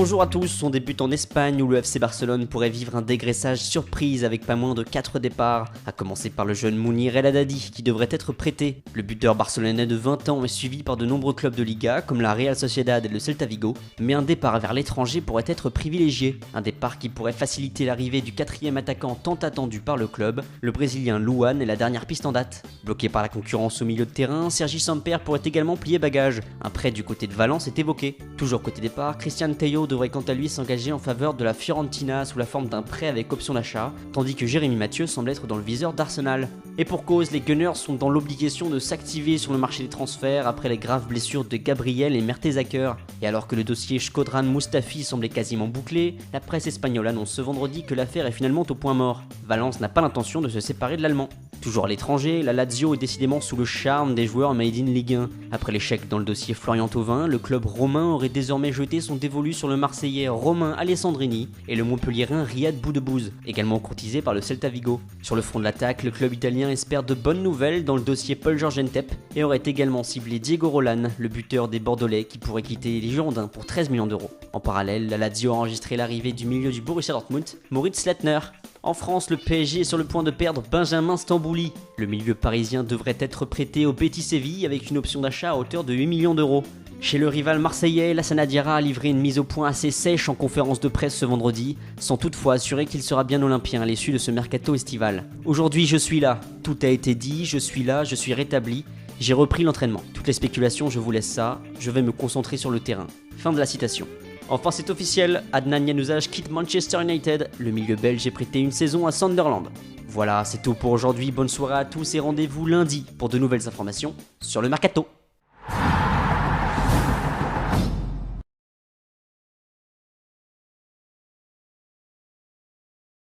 Bonjour à tous, on débute en Espagne où le FC Barcelone pourrait vivre un dégraissage surprise avec pas moins de 4 départs, à commencer par le jeune Mounir El Haddadi qui devrait être prêté. Le buteur barcelonais de 20 ans est suivi par de nombreux clubs de Liga comme la Real Sociedad et le Celta Vigo, mais un départ vers l'étranger pourrait être privilégié. Un départ qui pourrait faciliter l'arrivée du quatrième attaquant tant attendu par le club, le brésilien Luan est la dernière piste en date. Bloqué par la concurrence au milieu de terrain, Sergi Samper pourrait également plier bagage. Un prêt du côté de Valence est évoqué. Toujours côté départ, Cristian Tello devrait quant à lui s'engager en faveur de la Fiorentina sous la forme d'un prêt avec option d'achat, tandis que Jérémy Mathieu semble être dans le viseur d'Arsenal. Et pour cause, les Gunners sont dans l'obligation de s'activer sur le marché des transferts après les graves blessures de Gabriel et Mertesacker. Et alors que le dossier Shkodran Mustafi semblait quasiment bouclé, la presse espagnole annonce ce vendredi que l'affaire est finalement au point mort. Valence n'a pas l'intention de se séparer de l'Allemand. Toujours à l'étranger, la Lazio est décidément sous le charme des joueurs made in Ligue 1. Après l'échec dans le dossier Florian Thauvin, le club romain aurait désormais jeté son dévolu sur le Marseillais Romain Alessandrini et le Montpellierin Riyad Boudebouz, également courtisé par le Celta Vigo. Sur le front de l'attaque, le club italien espère de bonnes nouvelles dans le dossier Paul George Ntep et aurait également ciblé Diego Roland, le buteur des Bordelais qui pourrait quitter les Girondins pour 13 millions d'euros. En parallèle, la Lazio a enregistré l'arrivée du milieu du Borussia Dortmund, Moritz Lettner. En France, le PSG est sur le point de perdre Benjamin Stambouli. Le milieu parisien devrait être prêté au Betis Séville avec une option d'achat à hauteur de 8 millions d'euros. Chez le rival marseillais, Lassana Diarra a livré une mise au point assez sèche en conférence de presse ce vendredi, sans toutefois assurer qu'il sera bien olympien à l'issue de ce mercato estival. Aujourd'hui, je suis là. Tout a été dit, je suis là, je suis rétabli. J'ai repris l'entraînement. Toutes les spéculations, je vous laisse ça. Je vais me concentrer sur le terrain. Fin de la citation. Enfin, c'est officiel, Adnan Januzaj quitte Manchester United. Le milieu belge est prêté une saison à Sunderland. Voilà, c'est tout pour aujourd'hui. Bonne soirée à tous et rendez-vous lundi pour de nouvelles informations sur le mercato.